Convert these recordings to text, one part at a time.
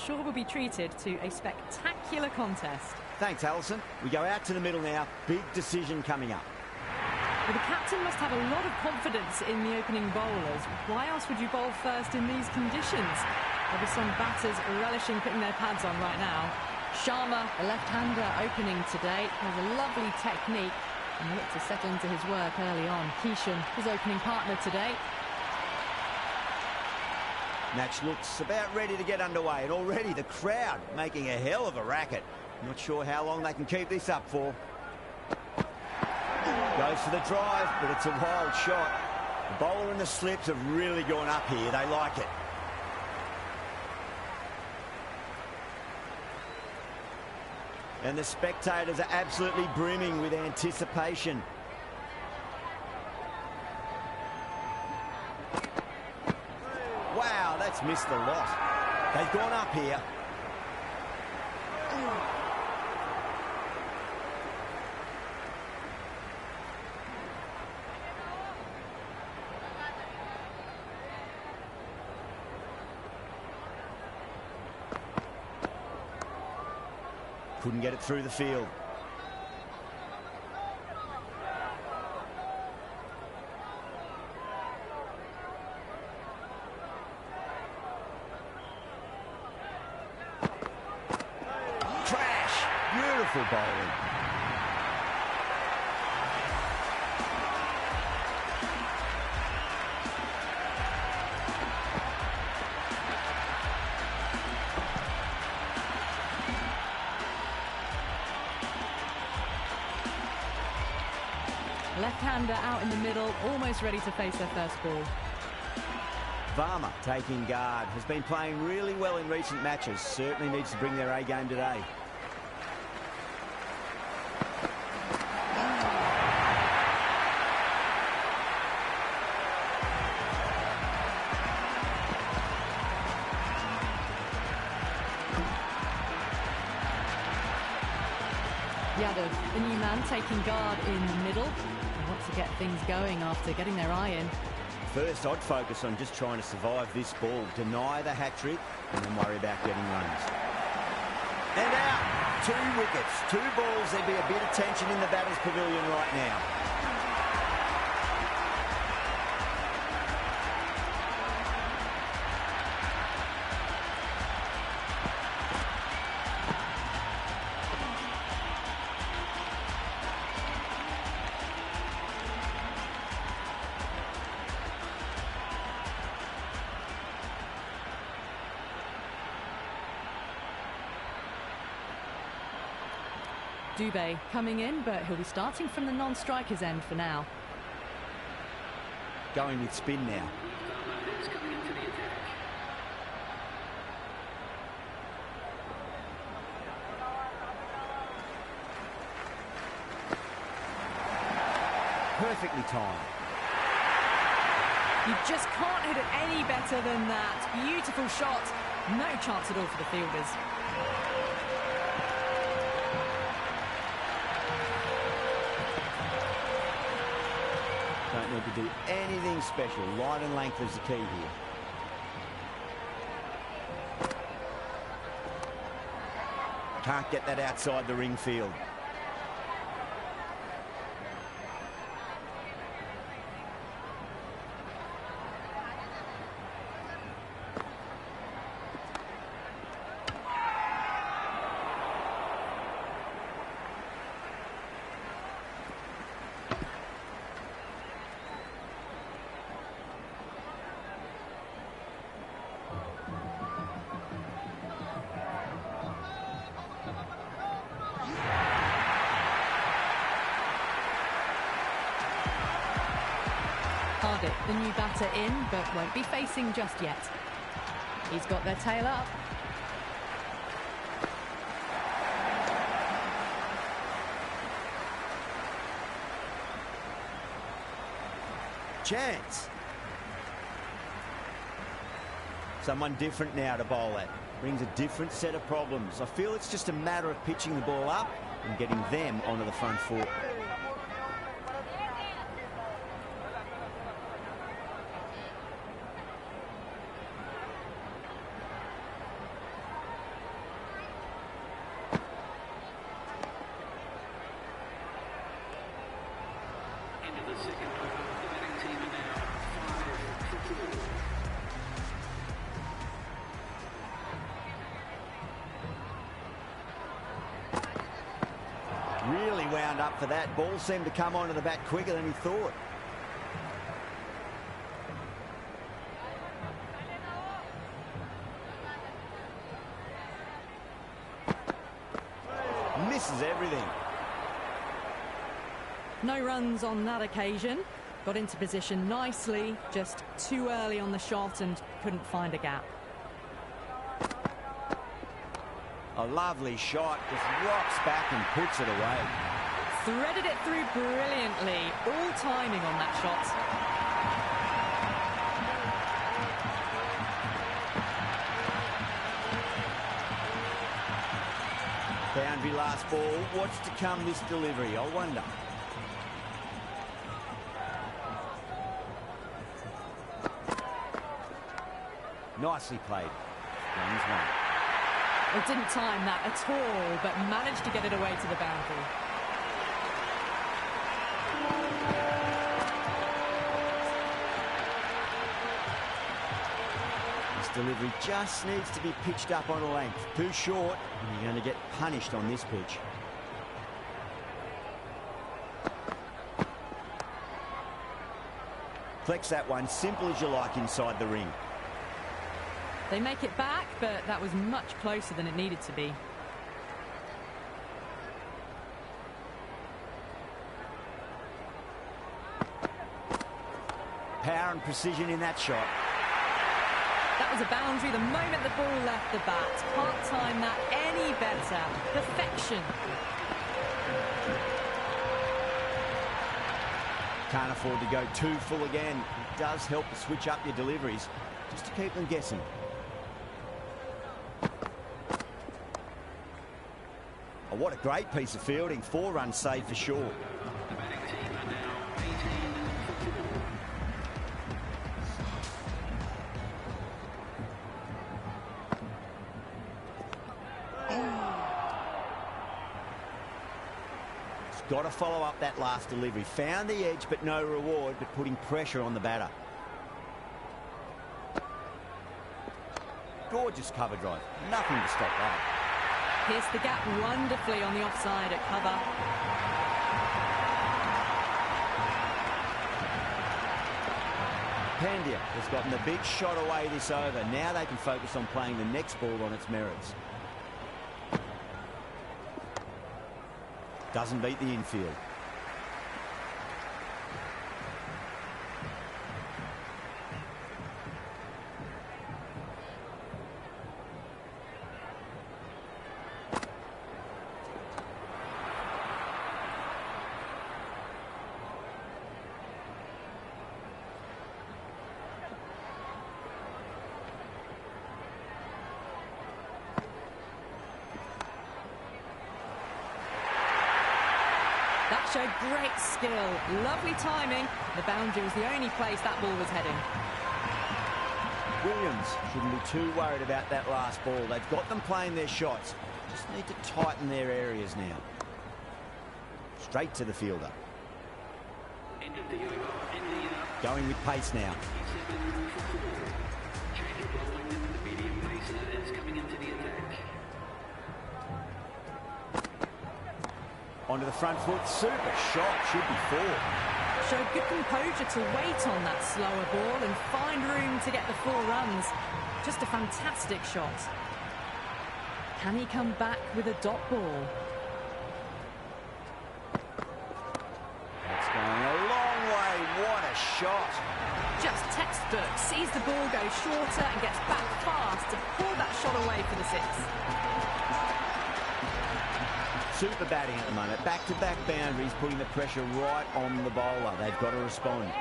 sure will be treated to a spectacular contest. Thanks, Alison. We go out to the middle now. Big decision coming up. Well, the captain must have a lot of confidence in the opening bowlers. Why else would you bowl first in these conditions? There'll be some batters relishing putting their pads on right now. Sharma, a left-hander opening today, has a lovely technique and looked to settle into his work early on. Kishan, his opening partner today. Match looks about ready to get underway, and already the crowd making a hell of a racket. Not sure how long they can keep this up for. Goes for the drive, but it's a wild shot. The bowler and the slips have really gone up here. They like it. And the spectators are absolutely brimming with anticipation. Wow, that's missed a lot. They've gone up here. Couldn't get it through the field. Crash! Beautiful bowling. Left-hander out in the middle, almost ready to face their first ball. Varma taking guard, has been playing really well in recent matches. Certainly needs to bring their A game today. Yadav, the new man, taking guard in the middle. They want to get things going after getting their eye in. First, I'd focus on just trying to survive this ball, deny the hat-trick, and then worry about getting runs. And out! 2 wickets, 2 balls. There'd be a bit of tension in the batter's pavilion right now. Dubé coming in, but he'll be starting from the non-striker's end for now. Going with spin now. Perfectly timed. You just can't hit it any better than that. Beautiful shot. No chance at all for the fielders. Don't need to do anything special. Line and length is the key here. Can't get that outside the ring field. The new batter in, but won't be facing just yet. He's got their tail up. Chance. Someone different now to bowl at. Brings a different set of problems. I feel it's just a matter of pitching the ball up and getting them onto the front foot. wound up for that. Ball seemed to come onto the bat quicker than he thought. Misses everything. No runs on that occasion. Got into position nicely, just too early on the shot and couldn't find a gap. A lovely shot, just rocks back and puts it away. Threaded it through brilliantly. All timing on that shot. Boundary last ball. What's to come this delivery, I wonder. Nicely played. Runs one. It didn't time that at all, but managed to get it away to the boundary. This delivery just needs to be pitched up on a length. Too short, and you're going to get punished on this pitch. Flex that one, simple as you like inside the ring. They make it back, but that was much closer than it needed to be. Power and precision in that shot. That was a boundary the moment the ball left the bat. Can't time that any better. Perfection. Can't afford to go too full again. It does help to switch up your deliveries, just to keep them guessing. Oh, what a great piece of fielding. 4 runs saved for sure. Got to follow up that last delivery. Found the edge, but no reward, but putting pressure on the batter. Gorgeous cover drive. Nothing to stop that. Pierced the gap wonderfully on the offside at cover. Pandya has gotten the big shot away this over. Now they can focus on playing the next ball on its merits. Doesn't beat the infield. That showed great skill, lovely timing. The boundary was the only place that ball was heading. Williams shouldn't be too worried about that last ball. They've got them playing their shots. Just need to tighten their areas now. Straight to the fielder. Going with pace now. Onto the front foot, super shot, should be 4. Showed good composure to wait on that slower ball and find room to get the 4 runs. Just a fantastic shot. Can he come back with a dot ball? That's going a long way, what a shot. Just textbook, sees the ball go shorter and gets back fast to pull that shot away for the 6. Super batting at the moment. Back-to-back boundaries, putting the pressure right on the bowler. They've got to respond.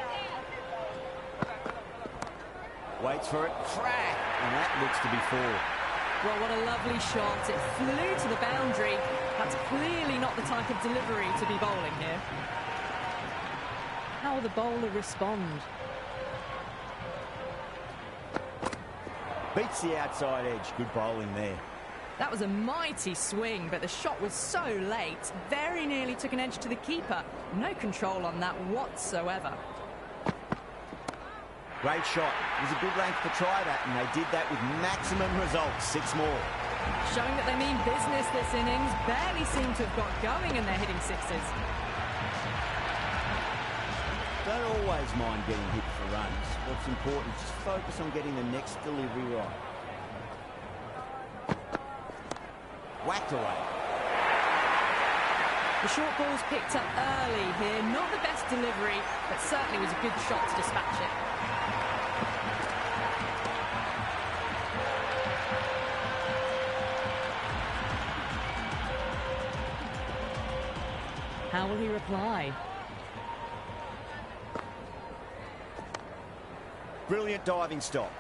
Waits for it. Crack! And that looks to be 4. Well, what a lovely shot. It flew to the boundary. That's clearly not the type of delivery to be bowling here. How will the bowler respond? Beats the outside edge. Good bowling there. That was a mighty swing, but the shot was so late. Very nearly took an edge to the keeper. No control on that whatsoever. Great shot. It was a good length to try that, and they did that with maximum results. 6 more. Showing that they mean business this innings. Barely seem to have got going and they're hitting sixes. Don't always mind getting hit for runs. What's important is just focus on getting the next delivery right. Whacked away. The short ball's picked up early here. Not the best delivery, but certainly was a good shot to dispatch it. How will he reply? Brilliant diving stop.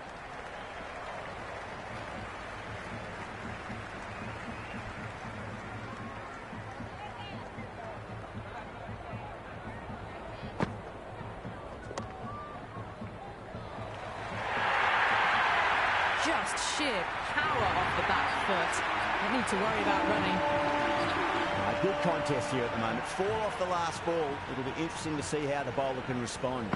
Just sheer power off the back foot. Don't need to worry about running. Good contest here at the moment. 4 off the last ball. It'll be interesting to see how the bowler can respond.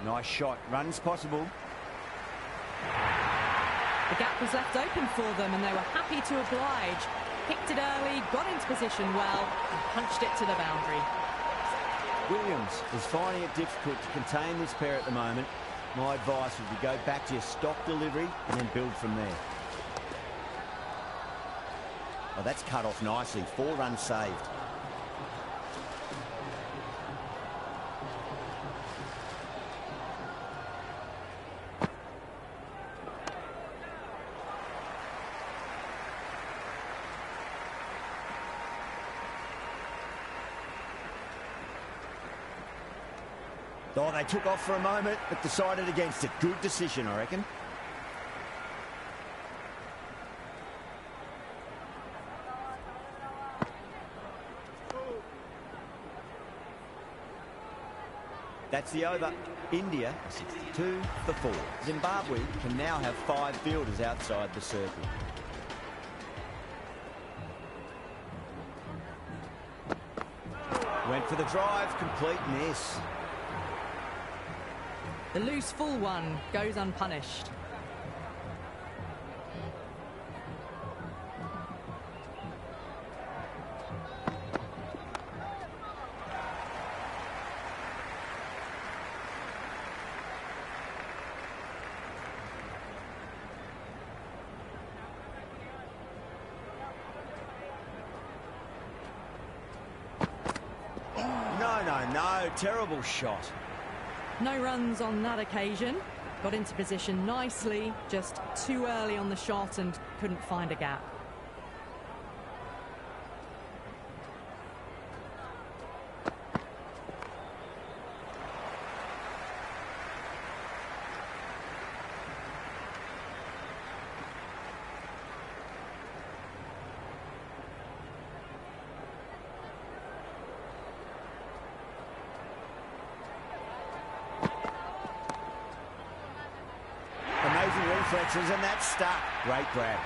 Nice shot. Runs possible. The gap was left open for them and they were happy to oblige. Picked it early, got into position well and punched it to the boundary. Williams is finding it difficult to contain this pair at the moment. My advice would be go back to your stock delivery and then build from there. Oh, that's cut off nicely. 4 runs saved. Oh, they took off for a moment, but decided against it. Good decision, I reckon. That's the over. India, 62 for 4. Zimbabwe can now have 5 fielders outside the circle. Went for the drive, complete miss. The loose full one goes unpunished. No, terrible shot. No runs on that occasion. Got into position nicely, just too early on the shot and couldn't find a gap. Reflexes and that's stuck. Great grab.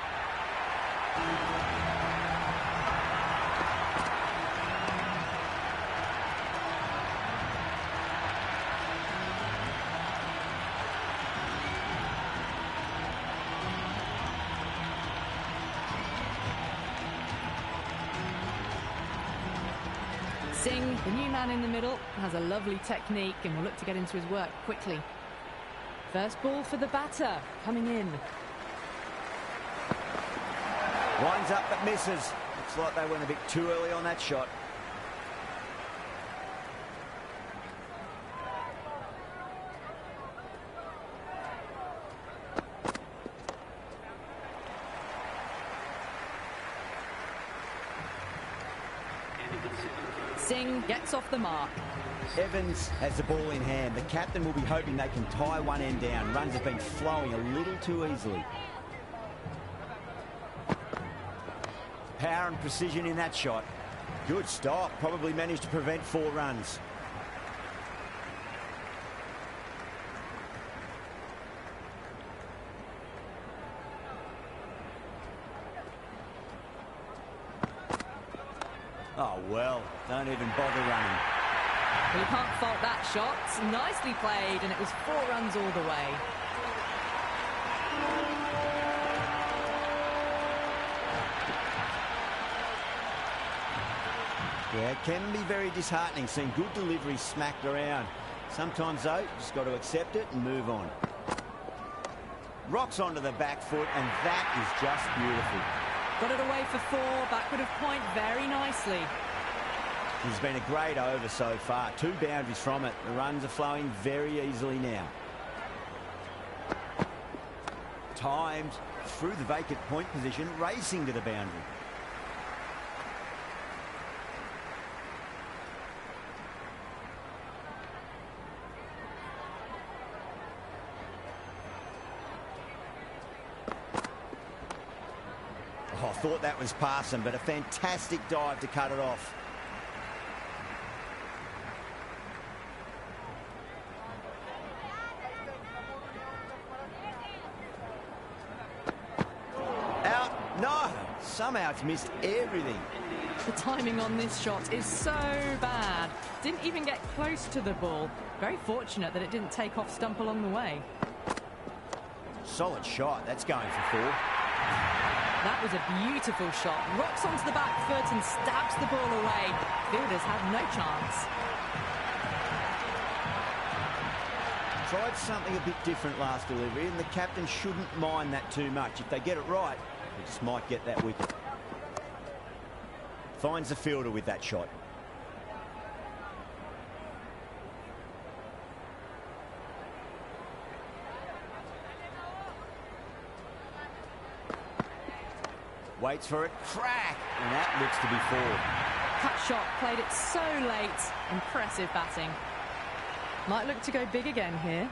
Singh, the new man in the middle, has a lovely technique and will look to get into his work quickly. First ball for the batter, coming in. Winds up but misses. Looks like they went a bit too early on that shot. Singh gets off the mark. Evans has the ball in hand. The captain will be hoping they can tie one end down. Runs have been flowing a little too easily. Power and precision in that shot. Good stop. Probably managed to prevent 4 runs. Oh, well, don't even bother running. Well, you can't fault that shot. Nicely played, and it was 4 runs all the way. Yeah, it can be very disheartening seeing good delivery smacked around. Sometimes, though, you just got to accept it and move on. Rocks onto the back foot, and that is just beautiful. Got it away for 4, backward of point very nicely. It's been a great over so far. 2 boundaries from it. The runs are flowing very easily now. Timed through the vacant point position, racing to the boundary. Oh, I thought that was passing, but a fantastic dive to cut it off. Somehow it's missed everything. The timing on this shot is so bad. Didn't even get close to the ball. Very fortunate that it didn't take off stump along the way. Solid shot. That's going for 4. That was a beautiful shot. Rocks onto the back foot and stabs the ball away. Fielders had no chance. Tried something a bit different last delivery, and the captain shouldn't mind that too much. If they get it right, they just might get that wicket. Finds the fielder with that shot. Waits for it, crack, and that looks to be 4. Cut shot, played it so late. Impressive batting. Might look to go big again here.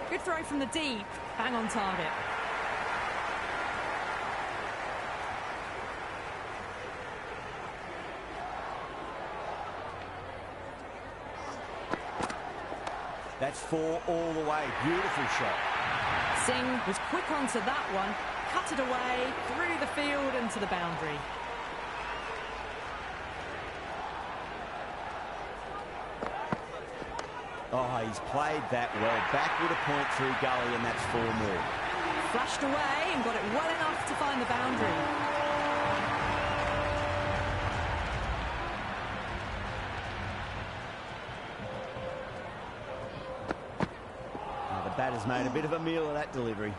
Good throw from the deep, bang on target. That's 4 all the way. Beautiful shot. Singh was quick onto that one, cut it away, through the field and to the boundary. Oh, he's played that well. Backward a point through gully, and that's 4 more. Flashed away and got it well enough to find the boundary. Batter's made a bit of a meal of that delivery.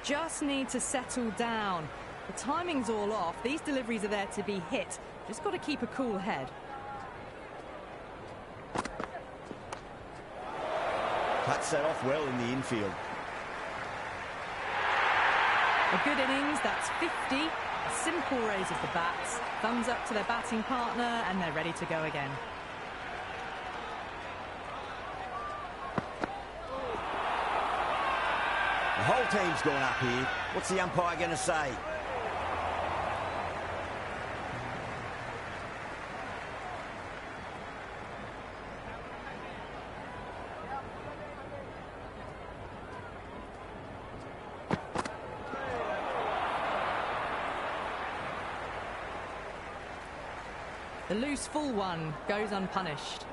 Just need to settle down. The timing's all off. These deliveries are there to be hit. Just got to keep a cool head. Cuts that off well in the infield. A good innings, that's 50. A simple raise of the bats. Thumbs up to their batting partner and they're ready to go again. The whole team's gone up here. What's the umpire going to say? The loose full one goes unpunished.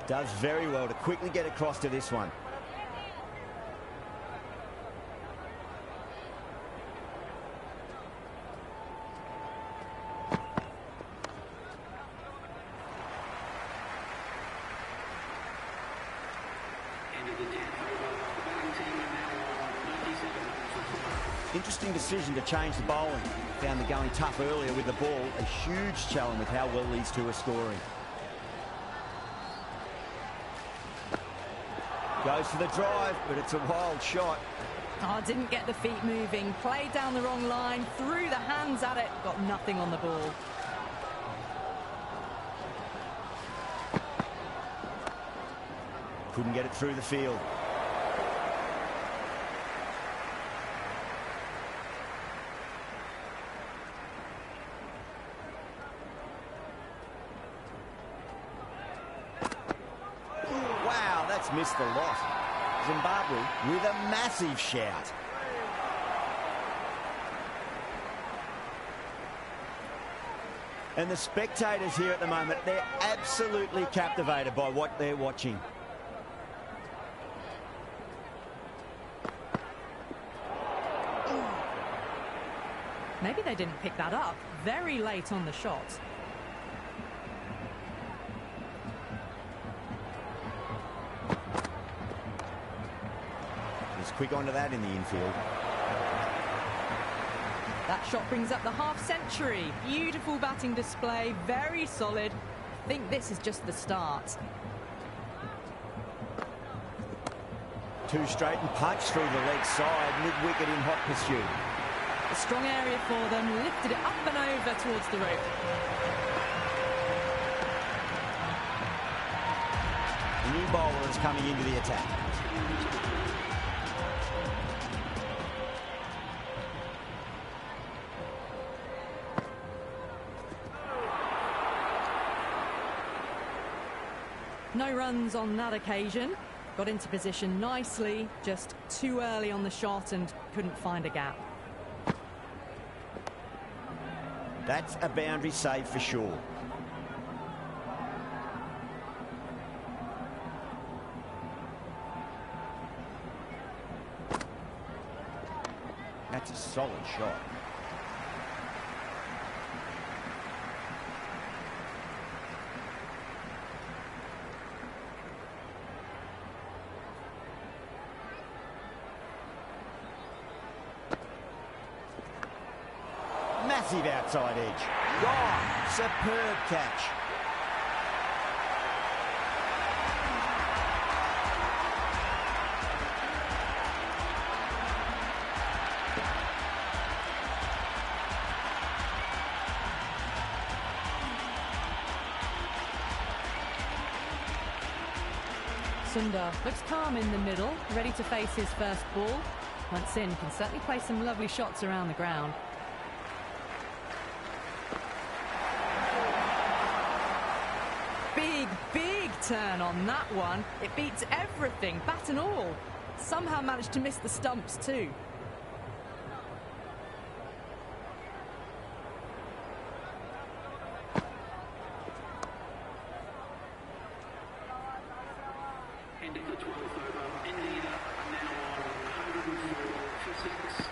Does very well to quickly get across to this one. Interesting decision to change the bowling. Found the going tough earlier with the ball. A huge challenge with how well these two are scoring. Goes for the drive, but it's a wild shot. Oh, didn't get the feet moving. Played down the wrong line, threw the hands at it, got nothing on the ball. Couldn't get it through the field. Missed the lot. Zimbabwe with a massive shout. And the spectators here at the moment, they're absolutely captivated by what they're watching. Maybe they didn't pick that up. Very late on the shot. He's quick onto that in the infield. That shot brings up the half-century. Beautiful batting display, very solid. I think this is just the start. Two straight and punch through the leg side, mid-wicket in hot pursuit. A strong area for them, lifted it up and over towards the rope. The new bowler is coming into the attack. No runs on that occasion. Got into position nicely, just too early on the shot and couldn't find a gap. That's a boundary save for sure. That's a solid shot. Massive outside edge. Gone. Superb catch. Sundar looks calm in the middle, ready to face his first ball. Once in, can certainly play some lovely shots around the ground. Big turn on that one. It beats everything, bat and all. Somehow managed to miss the stumps too. End of the 12th over, India now on 104 for 6.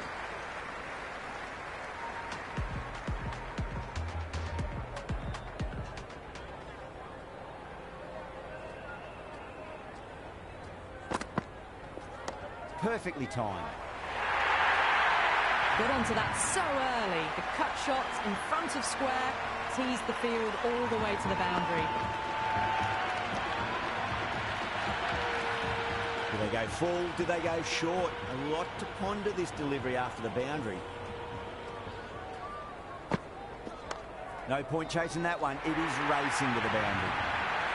Perfectly timed. Got onto that so early. The cut shot in front of square, teased the field all the way to the boundary. Do they go full? Do they go short? A lot to ponder this delivery after the boundary. No point chasing that one. It is racing to the boundary.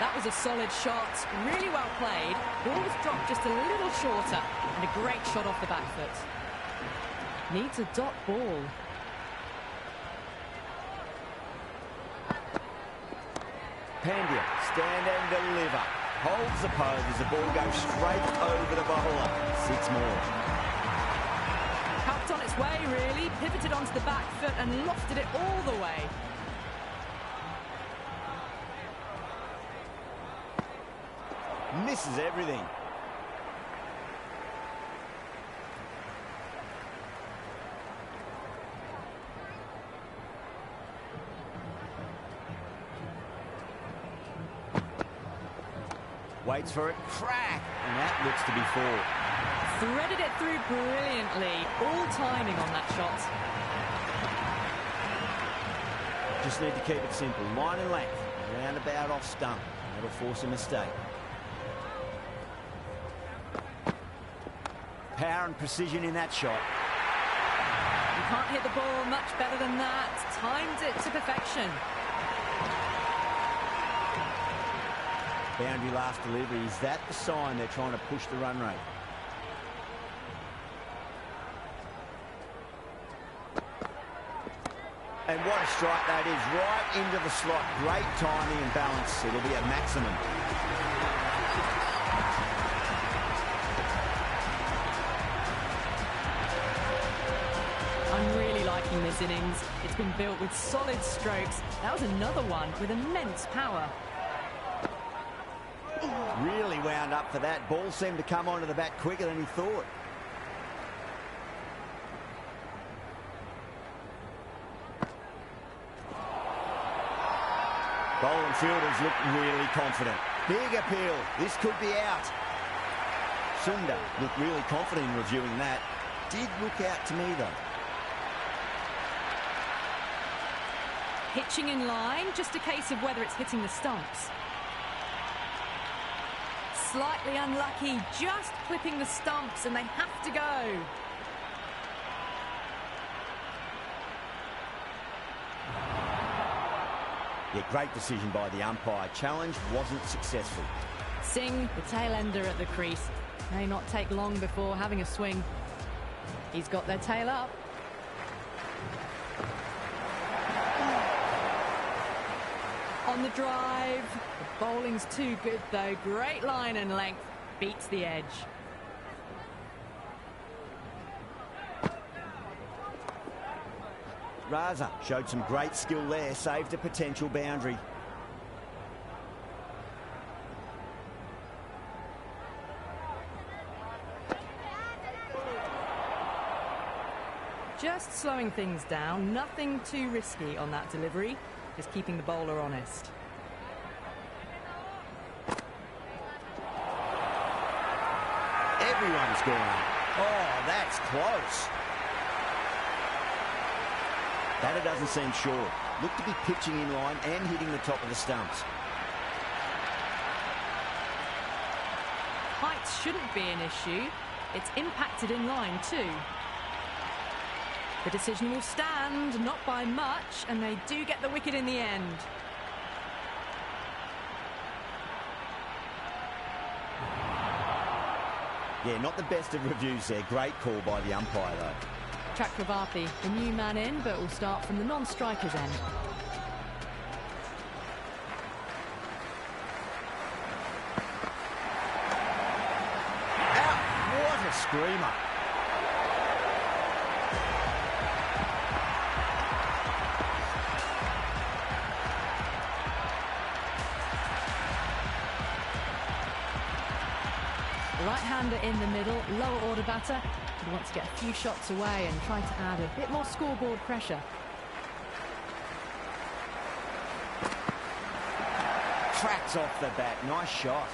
That was a solid shot, really well played. Ball was dropped just a little shorter, and a great shot off the back foot. Needs a dot ball. Pandya, stand and deliver. Holds the pose as the ball goes straight over the bowler. 6 more. Helped on its way, really. Pivoted onto the back foot and lofted it all the way. Misses everything. Waits for it, crack, and that looks to be 4. Threaded it through brilliantly. All timing on that shot. Just need to keep it simple. Line and length, roundabout off stump. That'll force a mistake. Power and precision in that shot. You can't hit the ball much better than that. Timed it to perfection. Boundary last delivery. Is that the sign they're trying to push the run rate? And what a strike that is. Right into the slot. Great timing and balance. It'll be a maximum. I'm really liking this this innings. It's been built with solid strokes. That was another one with immense power. Really wound up for that. Ball seemed to come onto the bat quicker than he thought. Bowling fielders look really confident. Big appeal. This could be out. Sundar looked really confident in reviewing that. Did look out to me, though. Pitching in line, just a case of whether it's hitting the stumps. Slightly unlucky, just clipping the stumps, and they have to go. Yeah, great decision by the umpire. Challenge wasn't successful. Singh, the tail ender at the crease. May not take long before having a swing. He's got their tail up. On the drive. The bowling's too good, though. Great line and length. Beats the edge. Raza showed some great skill there. Saved a potential boundary. Just slowing things down. Nothing too risky on that delivery. Just keeping the bowler honest. Everyone's gone up. Oh, that's close. Batter doesn't seem sure. Looked to be pitching in line and hitting the top of the stumps. Height shouldn't be an issue. It's impacted in line too. The decision will stand, not by much, and they do get the wicket in the end. Yeah, not the best of reviews there. Great call by the umpire, though. Chakravarti, the new man in, but will start from the non-striker's end. Out! What a screamer. Right-hander in the middle, lower order batter. He wants to get a few shots away and try to add a bit more scoreboard pressure. Tracks off the bat. Nice shot.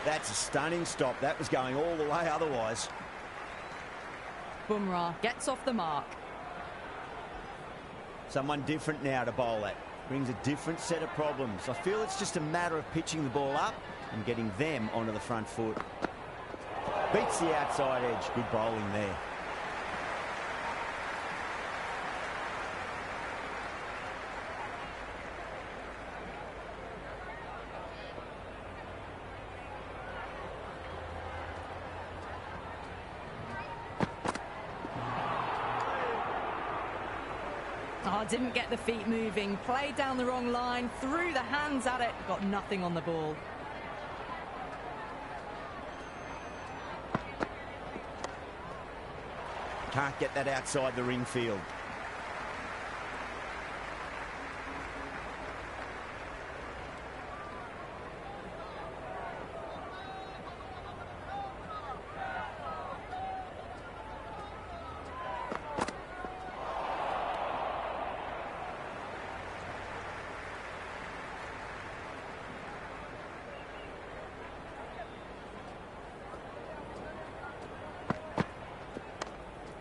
That's a stunning stop. That was going all the way otherwise. Bumrah gets off the mark. Someone different now to bowl at. Brings a different set of problems. I feel it's just a matter of pitching the ball up and getting them onto the front foot. Beats the outside edge. Good bowling there. Oh, didn't get the feet moving. Played down the wrong line. Threw the hands at it. Got nothing on the ball. Can't get that outside the ring field.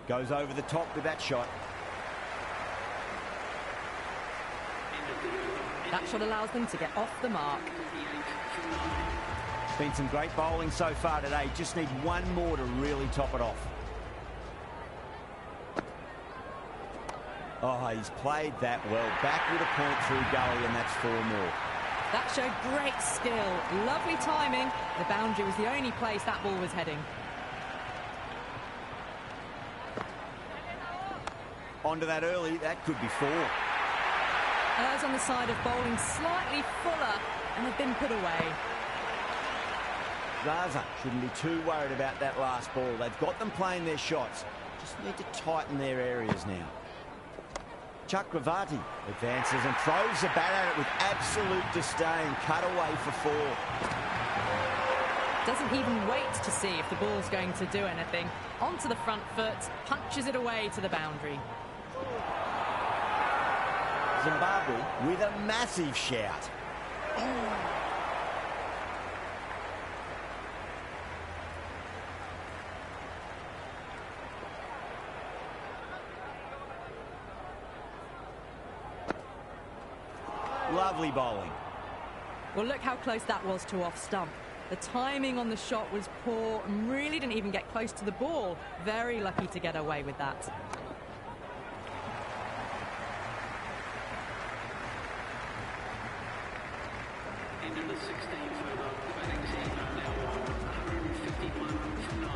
Goes over the top with that shot. That shot allows them to get off the mark. Been some great bowling so far today. Just need one more to really top it off. Oh, he's played that well. Back with a point through gully, and that's 4 more. That showed great skill. Lovely timing. The boundary was the only place that ball was heading. Onto that early, that could be 4. Errs on the side of bowling slightly fuller and have been put away. Raza shouldn't be too worried about that last ball. They've got them playing their shots. Just need to tighten their areas now. Chakravarti advances and throws the bat at it with absolute disdain. Cut away for 4. Doesn't even wait to see if the ball's going to do anything. Onto the front foot, punches it away to the boundary. Zimbabwe with a massive shout. Lovely bowling. Well, look how close that was to off stump. The timing on the shot was poor and really didn't even get close to the ball. Very lucky to get away with that. Into the 16th over. The batting team are now on 151 from 9.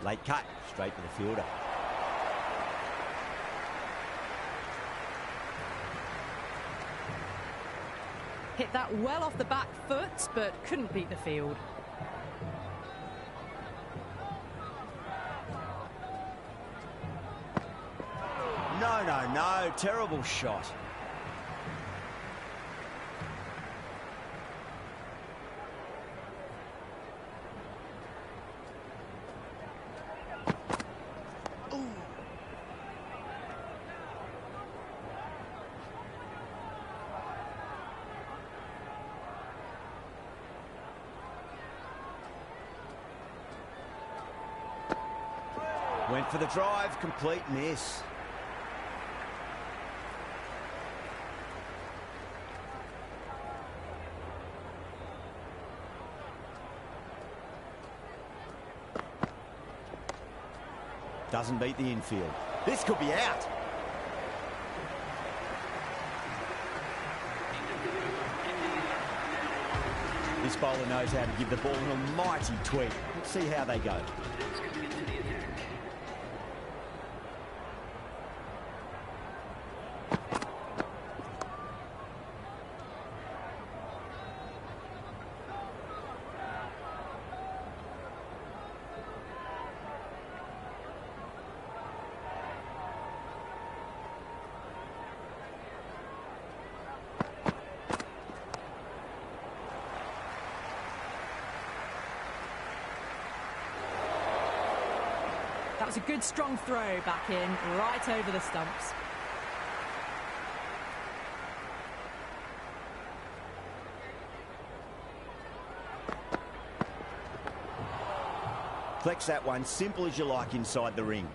Late cut, straight to the fielder. Hit that well off the back foot, but couldn't beat the field. No, terrible shot. Went for the drive, complete miss. Doesn't beat the infield. This could be out. This bowler knows how to give the ball an almighty tweak. Let's see how they go. That was a good strong throw back in, right over the stumps. Flex that one, simple as you like inside the ring.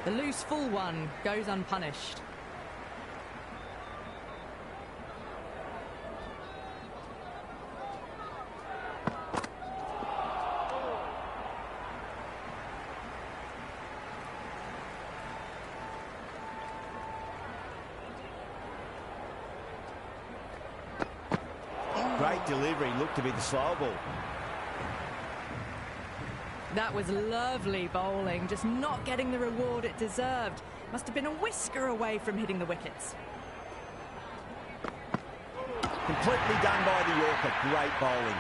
The loose full one goes unpunished. Great delivery, looked to be the slow ball. That was lovely bowling, just not getting the reward it deserved. Must have been a whisker away from hitting the wickets. Completely done by the Yorker. Great bowling.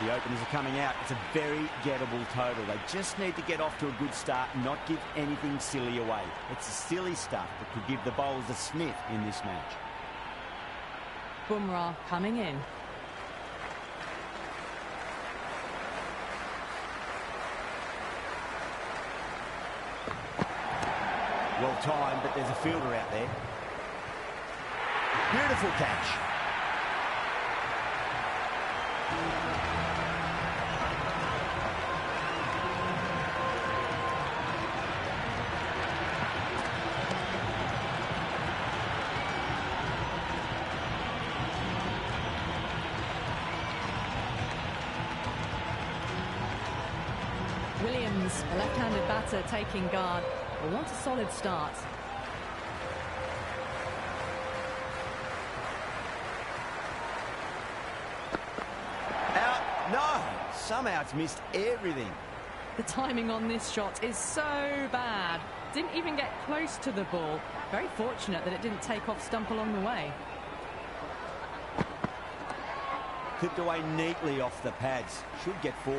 The openers are coming out. It's a very gettable total. They just need to get off to a good start and not give anything silly away. It's the silly stuff that could give the bowlers a sniff in this match. Bumrah coming in. Well timed, but there's a fielder out there. Beautiful catch. Williams, a left-handed batter, taking guard. Will want a solid start. Out. No! Somehow it's missed everything. The timing on this shot is so bad. Didn't even get close to the ball. Very fortunate that it didn't take off stump along the way. Clipped away neatly off the pads. Should get 4.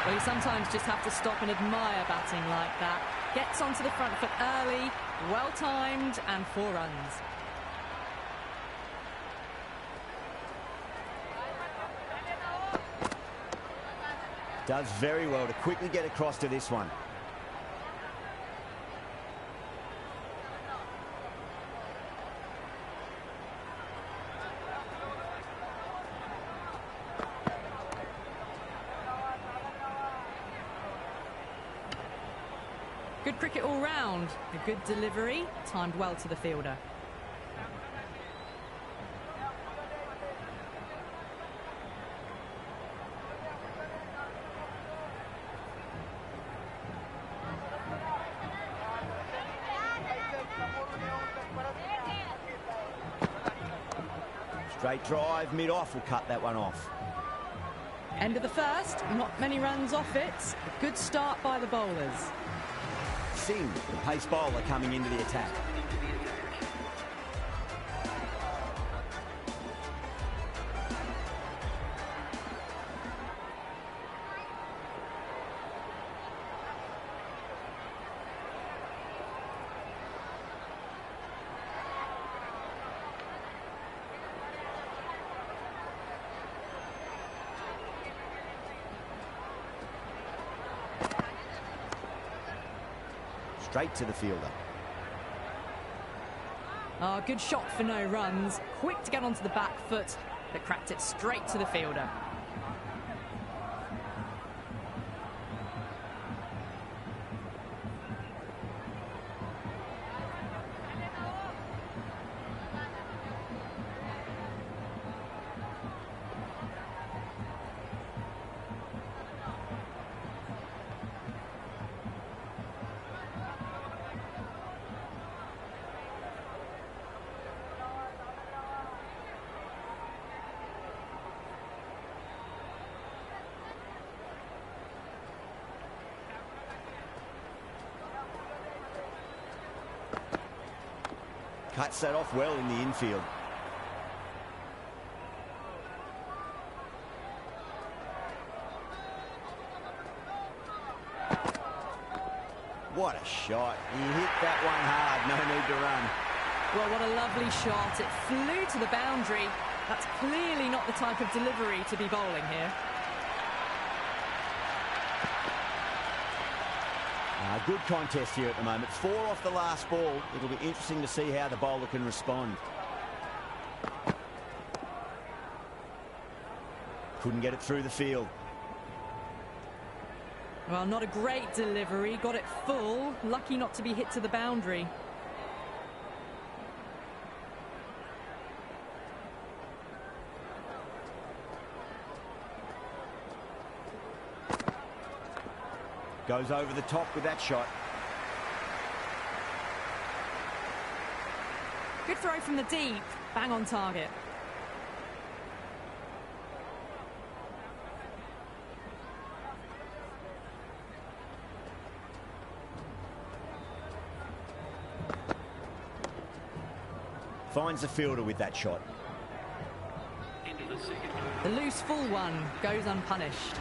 Well, you sometimes just have to stop and admire batting like that. Gets onto the front foot early, well-timed, and 4 runs. Does very well to quickly get across to this one. Good cricket all round. A good delivery, timed well to the fielder. Straight drive, mid-off, will cut that one off. End of the first, not many runs off it. A good start by the bowlers. ZIM, the pace bowler, coming into the attack. Straight to the fielder. Oh, good shot for no runs. Quick to get onto the back foot, but cracked it straight to the fielder. Cuts that off well in the infield. What a shot. He hit that one hard, no need to run. Well, what a lovely shot. It flew to the boundary. That's clearly not the type of delivery to be bowling here. Good contest here at the moment. 4 off the last ball. It'll be interesting to see how the bowler can respond. Couldn't get it through the field. Well, not a great delivery. Got it full. Lucky not to be hit to the boundary. Goes over the top with that shot. Good throw from the deep. Bang on target. Finds the fielder with that shot. Into the second over. The loose full one goes unpunished.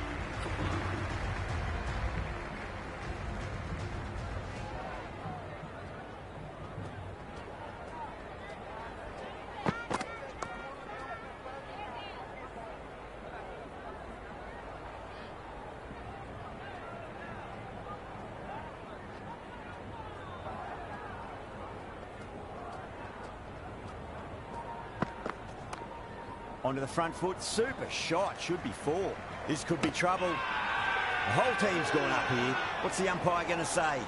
Onto the front foot, super shot, should be 4. This could be trouble. The whole team's gone up here. What's the umpire going to say?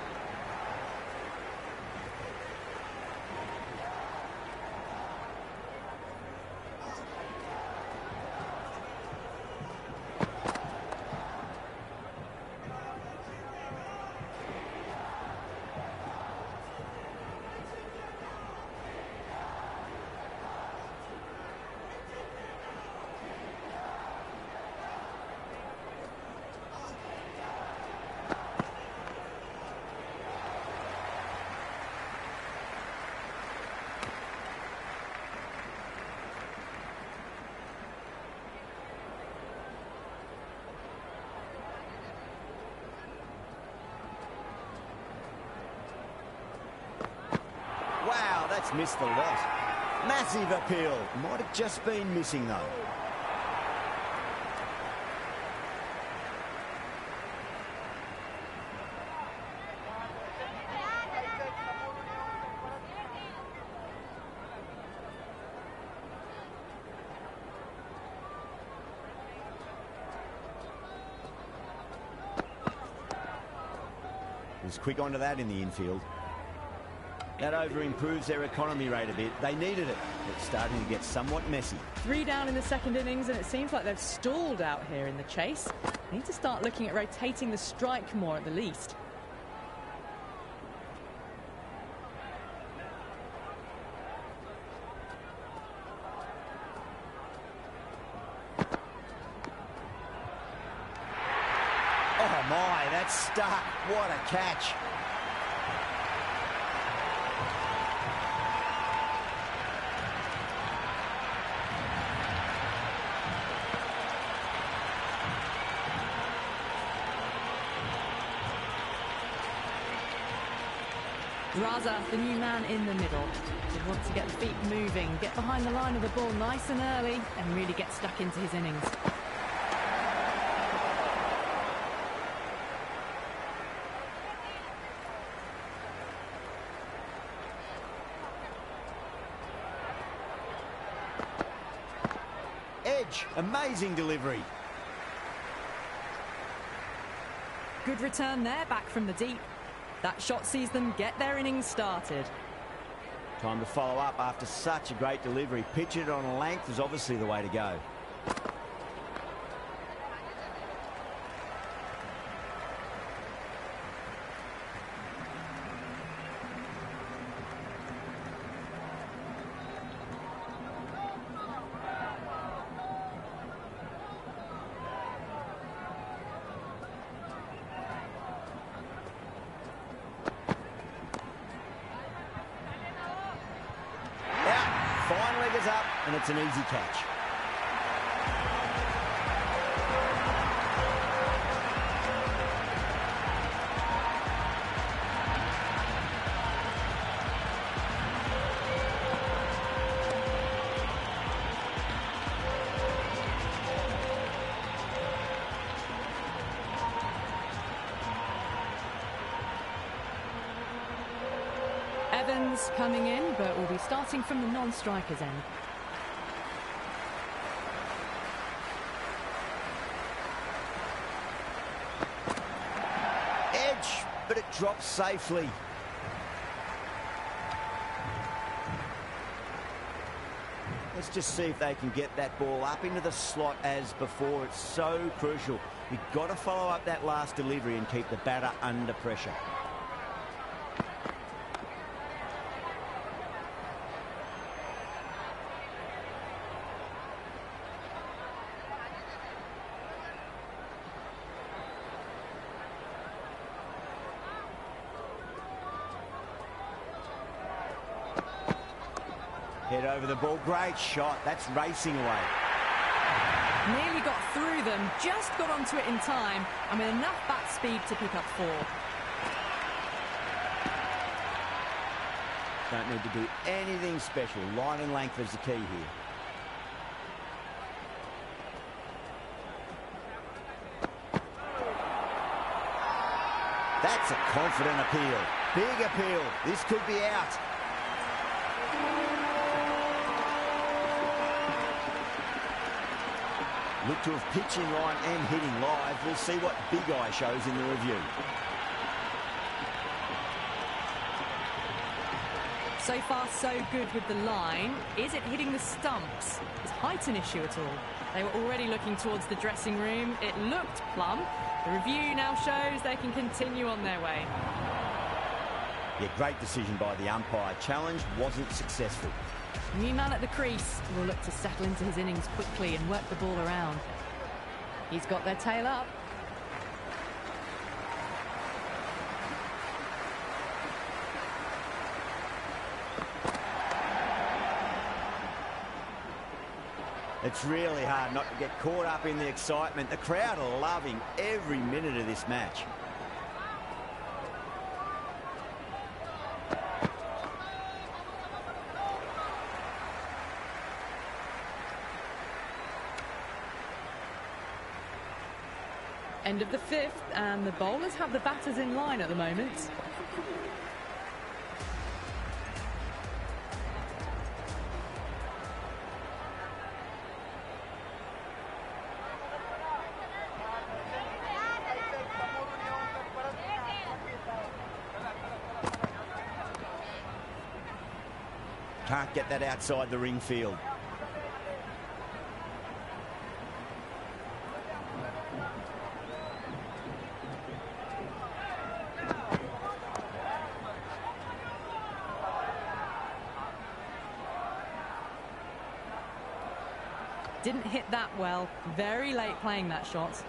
Wow, that's missed the lot. Massive appeal. Might have just been missing, though. Was quick onto that in the infield. That over improves their economy rate a bit. They needed it. It's starting to get somewhat messy. 3 down in the second innings, and it seems like they've stalled out here in the chase. They need to start looking at rotating the strike more at the least. Oh my, that's stuck. What a catch. Raza, the new man in the middle. He wants to get the feet moving, get behind the line of the ball nice and early, and really get stuck into his innings. Edge, amazing delivery. Good return there, back from the deep. That shot sees them get their innings started. Time to follow up after such a great delivery. Pitch it on a length is obviously the way to go. Fine leg is up, and it's an easy catch. Evans coming in, but will be starting from the non-striker's end. Edge, but it drops safely. Let's just see if they can get that ball up into the slot as before. It's so crucial You've got to follow up that last delivery and keep the batter under pressure. Head over the ball. Great shot. That's racing away. Nearly got through them, just got onto it in time, and with enough bat speed to pick up 4. Don't need to do anything special. Line and length is the key here. That's a confident appeal. Big appeal. This could be out. Look to have pitched in line and hitting live. We'll see what Big Eye shows in the review. So far, so good with the line. Is it hitting the stumps? Is height an issue at all? They were already looking towards the dressing room. It looked plumb. The review now shows they can continue on their way. Yeah, great decision by the umpire. Challenge wasn't successful. New man at the crease will look to settle into his innings quickly and work the ball around. He's got their tail up. It's really hard not to get caught up in the excitement. The crowd are loving every minute of this match. End of the 5th, and the bowlers have the batters in line at the moment. Can't get that outside the ring field. Didn't hit that well. Very late playing that shot.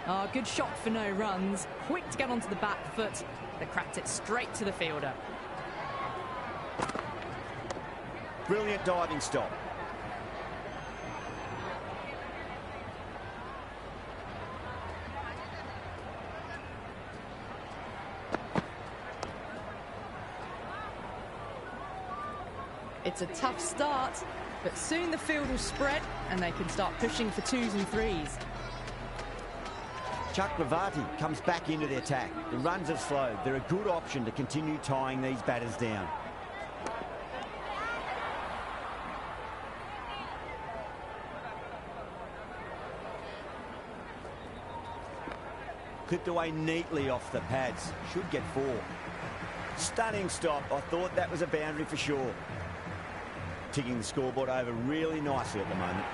Oh, good shot for no runs. Quick to get onto the back foot. They cracked it straight to the fielder. Brilliant diving stop. It's a tough start, but soon the field will spread and they can start pushing for 2s and 3s. Chakravarti comes back into the attack. The runs have slowed. They're a good option to continue tying these batters down. Clipped away neatly off the pads. Should get 4. Stunning stop. I thought that was a boundary for sure. Ticking the scoreboard over really nicely at the moment.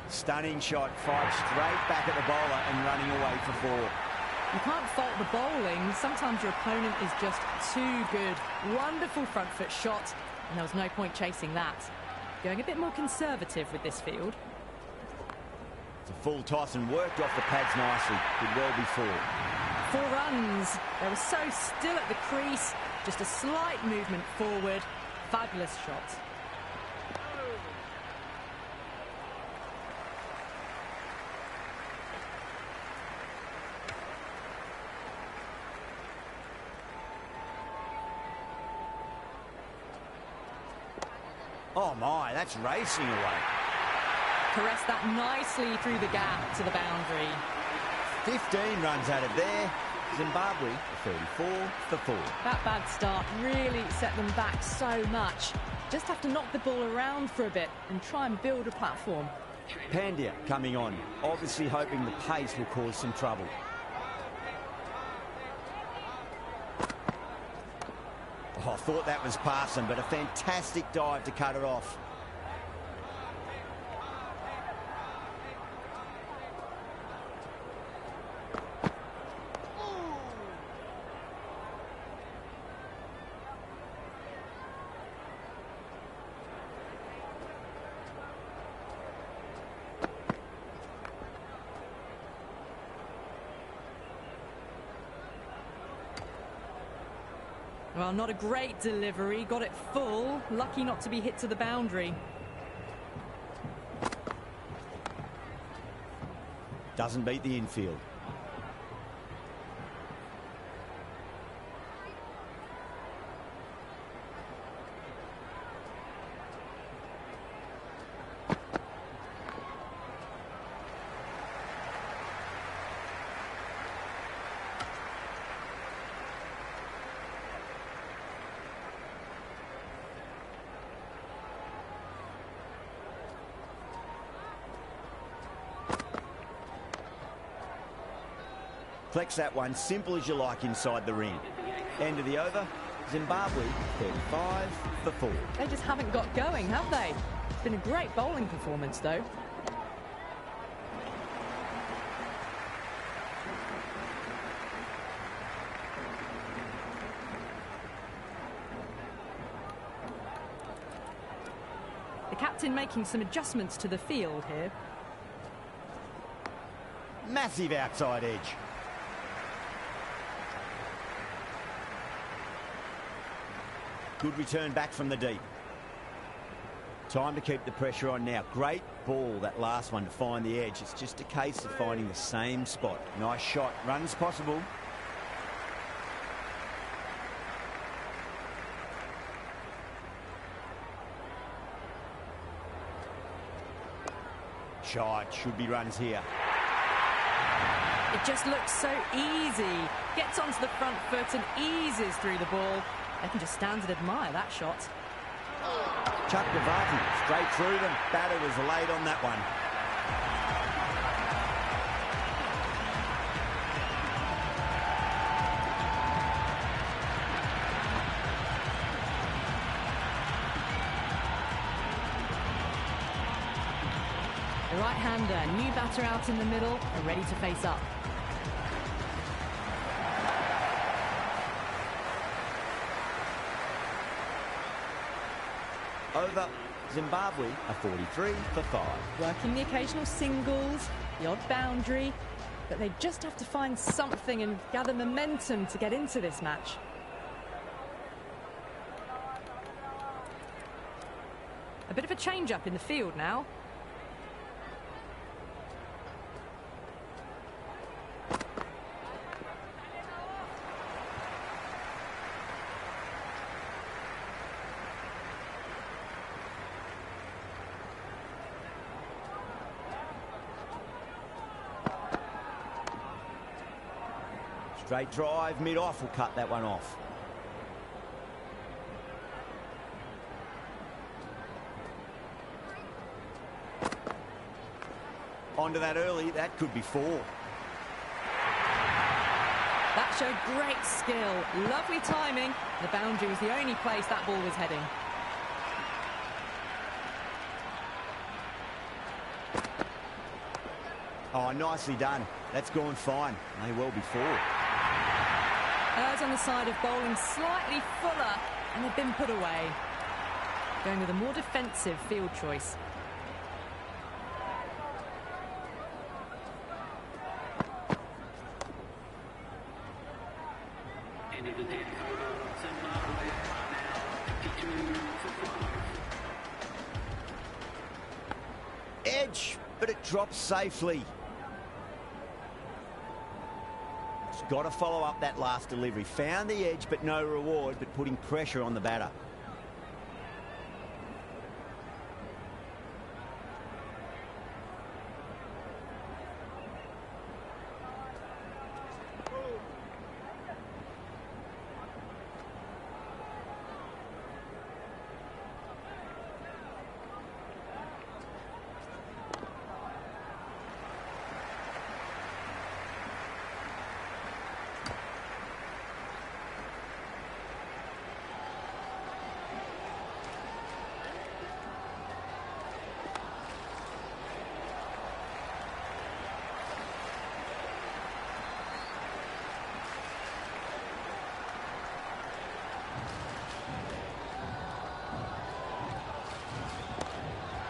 Stunning shot. Fired straight back at the bowler and running away for 4. You can't fault the bowling. Sometimes your opponent is just too good. Wonderful front foot shot, and there was no point chasing that. Going a bit more conservative with this field. It's a full toss and worked off the pads nicely. Could well be 4. 4 runs. They were so still at the crease. Just a slight movement forward. Fabulous shot. Oh my, that's racing away. Caressed that nicely through the gap to the boundary. 15 runs out of there. Zimbabwe are 34 for 4. That bad start really set them back so much. Just have to knock the ball around for a bit and try and build a platform. Pandya coming on, obviously hoping the pace will cause some trouble. Oh, I thought that was passing, but a fantastic dive to cut it off. Well, not a great delivery. Got it full. Lucky not to be hit to the boundary. Doesn't beat the infield. Flex that one, simple as you like inside the ring. End of the over, Zimbabwe 35 for 4. They just haven't got going, have they? It's been a great bowling performance, though. The captain making some adjustments to the field here. Massive outside edge. Good return back from the deep. Time to keep the pressure on now. Great ball, that last one, to find the edge. It's just a case of finding the same spot. Nice shot. Runs possible. Shot. Should be runs here. It just looks so easy. Gets onto the front foot and eases through the ball. They can just stand and admire that shot. Chuck Devati straight through them. Batter was late on that one. The right-hander, new batter out in the middle and ready to face up. Over, Zimbabwe are 43 for 5. Working the occasional singles, the odd boundary, but they just have to find something and gather momentum to get into this match. A bit of a change-up in the field now. Straight drive, mid-off will cut that one off. Onto that early, that could be 4. That showed great skill, lovely timing. The boundary was the only place that ball was heading. Oh, nicely done. That's gone fine. May well be 4. Errs on the side of bowling slightly fuller, and they've been put away. Going with a more defensive field choice. End of the 10th over. Zimbabwe are now 52 for 5. Edge, but it drops safely. Got to follow up that last delivery. Found the edge, but no reward, but putting pressure on the batter.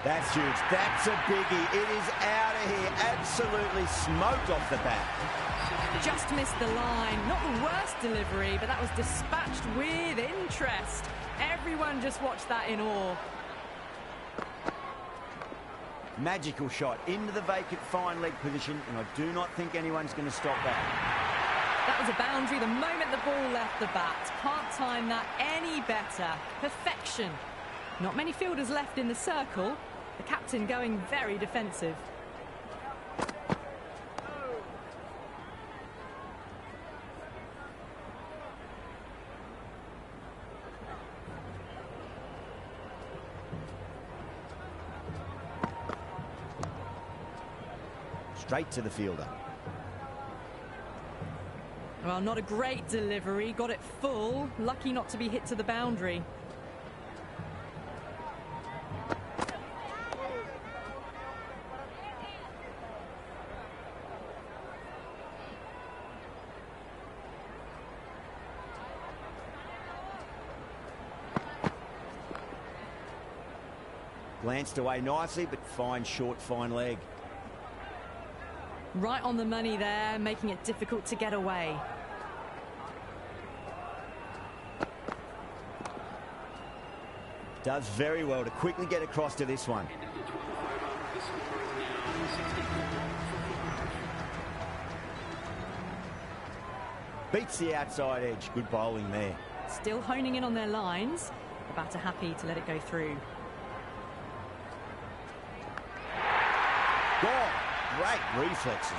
That's huge. That's a biggie. It is out of here. Absolutely smoked off the bat. Just missed the line. Not the worst delivery, but that was dispatched with interest. Everyone just watched that in awe. Magical shot into the vacant fine leg position, and I do not think anyone's going to stop that. That was a boundary the moment the ball left the bat. Can't time that any better. Perfection. Not many fielders left in the circle. The captain going very defensive. Straight to the fielder. Well, not a great delivery. Got it full. Lucky not to be hit to the boundary. Glanced away nicely, but fine short, fine leg. Right on the money there, making it difficult to get away. Does very well to quickly get across to this one. Beats the outside edge. Good bowling there. Still honing in on their lines. The batter happy to let it go through. Gone. Great reflexes.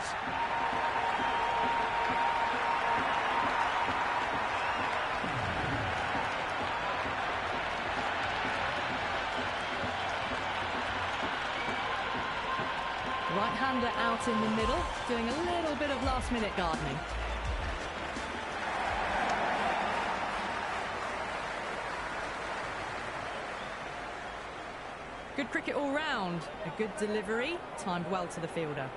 Right-hander out in the middle, doing a little bit of last-minute gardening. Good cricket all round. A good delivery, timed well to the fielder.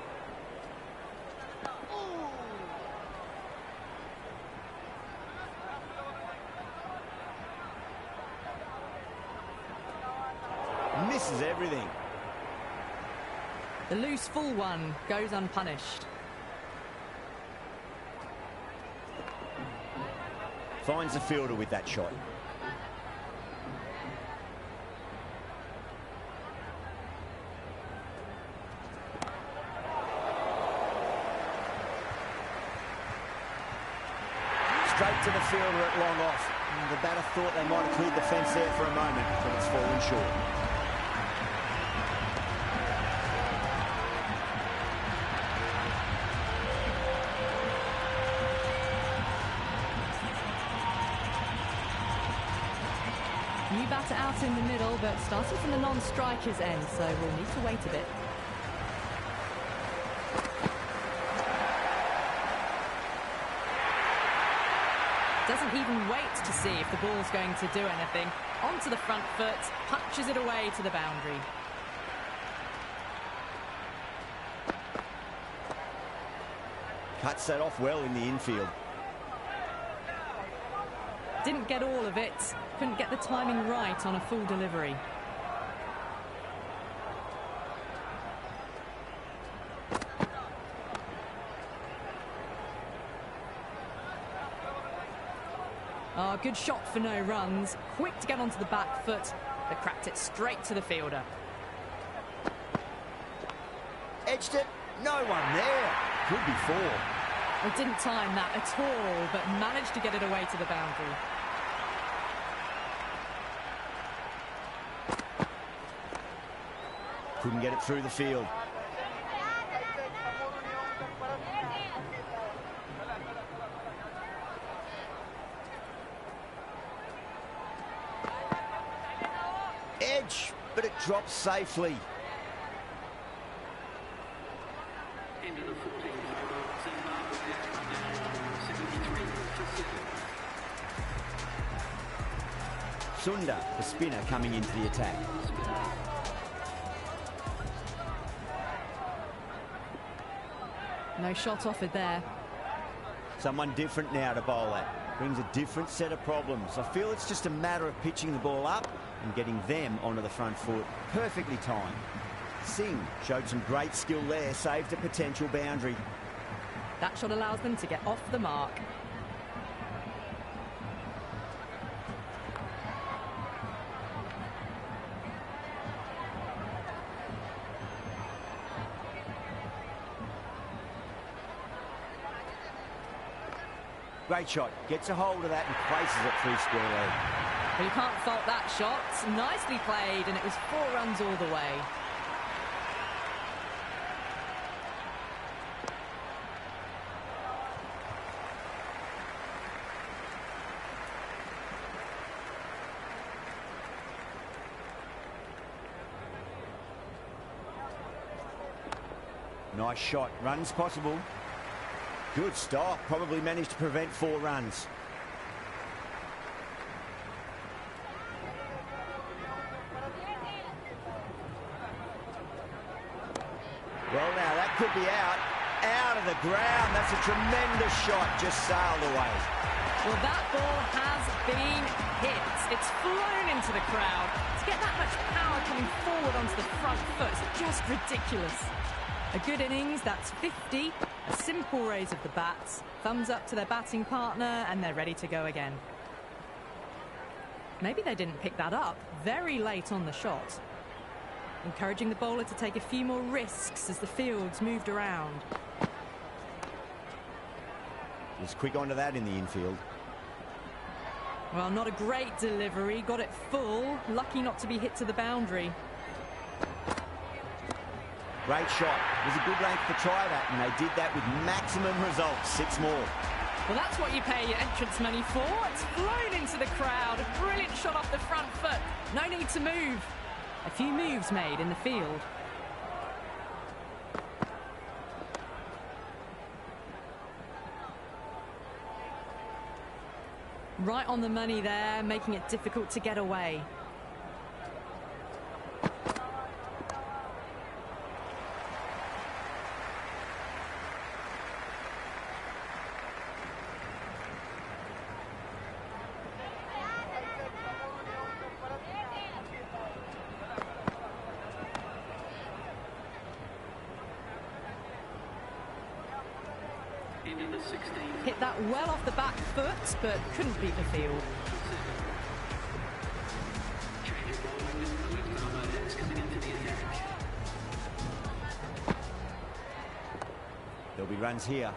Misses everything. The loose full one goes unpunished. Finds the fielder with that shot. Straight to the fielder at long off. And the batter thought they might have cleared the fence there for a moment, but it's fallen short. New batter out in the middle, but starting from the non-striker's end, so we'll need to wait a bit. Doesn't even wait to see if the ball's going to do anything. Onto the front foot, punches it away to the boundary. Cuts that off well in the infield. Didn't get all of it. Couldn't get the timing right on a full delivery. Oh, good shot for no runs. Quick to get onto the back foot, but cracked it straight to the fielder. Edged it. No one there. Could be four. Well, didn't time that at all, but managed to get it away to the boundary. Couldn't get it through the field. Edge, but it drops safely. Into the 14th over, Zimbabwe now 73 for 7. Sunda, the spinner, coming into the attack. No shot offered there. Someone different now to bowl at. brings a different set of problems. I feel it's just a matter of pitching the ball up and getting them onto the front foot. Perfectly timed. Singh showed some great skill there, saved a potential boundary. That shot allows them to get off the mark. Great shot. Gets a hold of that and places it through square leg. Well, you can't fault that shot. Nicely played, and it was 4 runs all the way. Nice shot. Runs possible. Good stop. Probably managed to prevent 4 runs. Well, now that could be out. Out of the ground. That's a tremendous shot. Just sailed away. Well, that ball has been hit. It's flown into the crowd. To get that much power coming forward onto the front foot is just ridiculous. A good innings, that's 50. A simple raise of the bats. Thumbs up to their batting partner, and they're ready to go again. Maybe they didn't pick that up very late on the shot. Encouraging the bowler to take a few more risks as the fields moved around. He's quick onto that in the infield. Well, not a great delivery. Got it full. Lucky not to be hit to the boundary. Great shot. It was a good length to try that, and they did that with maximum results. 6 more. Well, that's what you pay your entrance money for. It's flown into the crowd. A brilliant shot off the front foot. No need to move. A few moves made in the field. Right on the money there, making it difficult to get away. Hit that well off the back foot, but couldn't beat the field. There'll be runs here.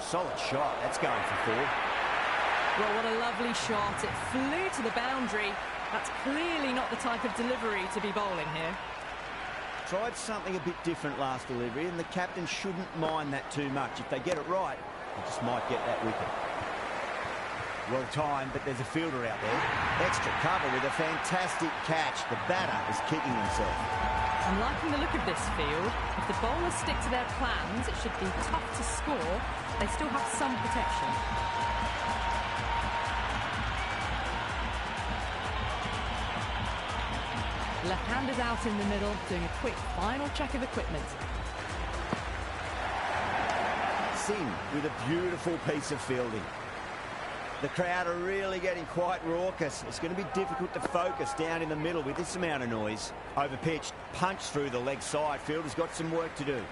Solid shot. That's going for 4. Well, what a lovely shot. It flew to the boundary. That's clearly not the type of delivery to be bowling here. Tried something a bit different last delivery, and the captain shouldn't mind that too much. If they get it right, they just might get that wicket. Well timed, but there's a fielder out there. Extra cover with a fantastic catch. The batter is kicking himself. I'm liking the look of this field. If the bowlers stick to their plans, it should be tough to score. They still have some protection. Left-handers out in the middle, doing a quick final check of equipment. Singh with a beautiful piece of fielding. The crowd are really getting quite raucous. It's going to be difficult to focus down in the middle with this amount of noise. Overpitched, punched through the leg side. Fielder's got some work to do.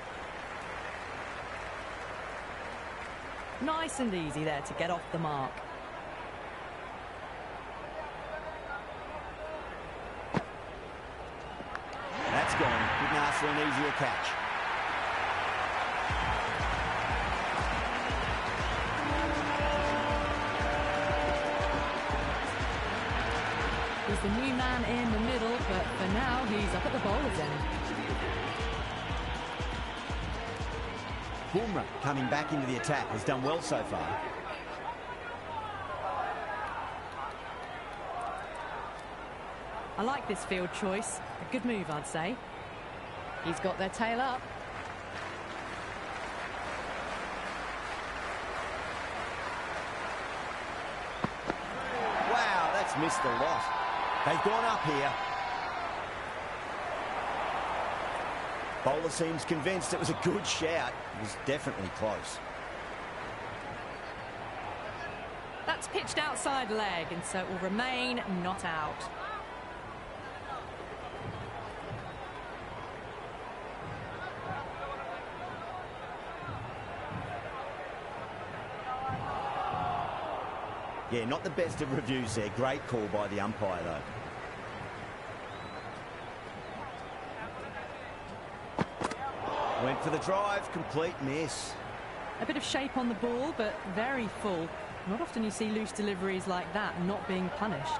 Nice and easy there to get off the mark. That's gone. Couldn't ask for an easier catch. He's the new man in the middle, but for now he's up at the bowler's end. Bumrah coming back into the attack has done well so far. I like this field choice. A good move, I'd say. He's got their tail up. Wow, that's missed the lot. They've gone up here. Bowler seems convinced it was a good shout. It was definitely close. That's pitched outside leg, and so it will remain not out. Yeah, not the best of reviews there. Great call by the umpire, though. Went for the drive, complete miss. A bit of shape on the ball, but very full. Not often you see loose deliveries like that not being punished.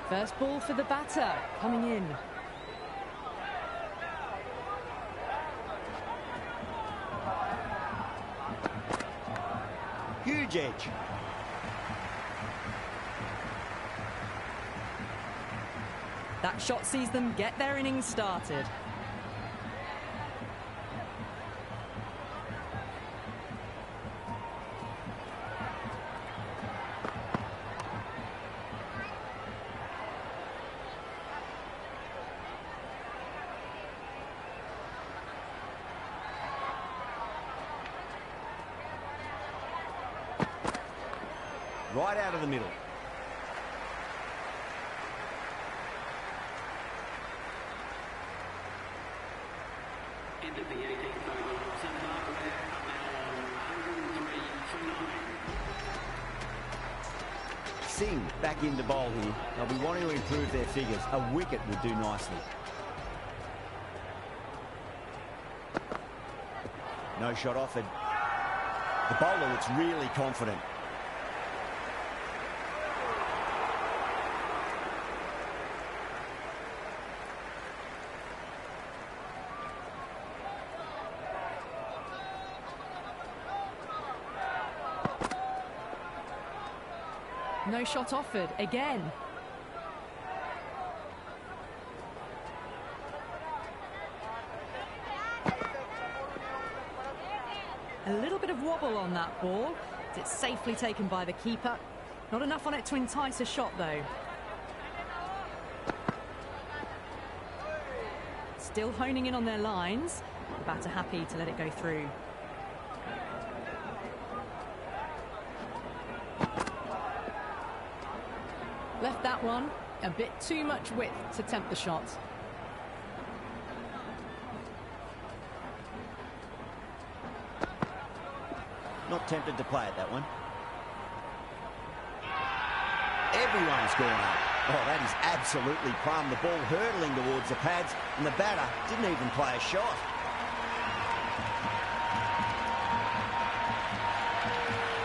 First ball for the batter, coming in. Huge edge. That shot sees them get their innings started. Right out of the middle. End of the 18th over. Zimbabwe are now on 103 for 9. Singh back into bowl here. They'll be wanting to improve their figures. A wicket would do nicely. No shot offered. The bowler looks really confident. No shot offered again. A little bit of wobble on that ball. It's safely taken by the keeper. Not enough on it to entice a shot, though. Still honing in on their lines. The batter happy to let it go through. Left that one a bit too much width to tempt the shot. Not tempted to play it, that one. Everyone's gone up. Oh, that is absolutely plumb. The ball hurtling towards the pads, and the batter didn't even play a shot.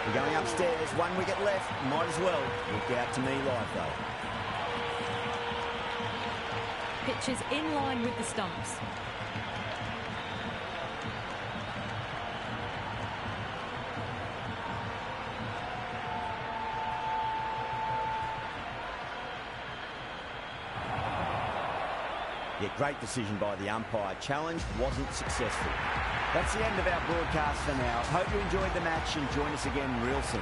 We're going upstairs, 1 wicket left. Might as well look out to me live, though. Pitch is in line with the stumps. Yeah, great decision by the umpire. Challenge wasn't successful. That's the end of our broadcast for now. Hope you enjoyed the match and join us again real soon.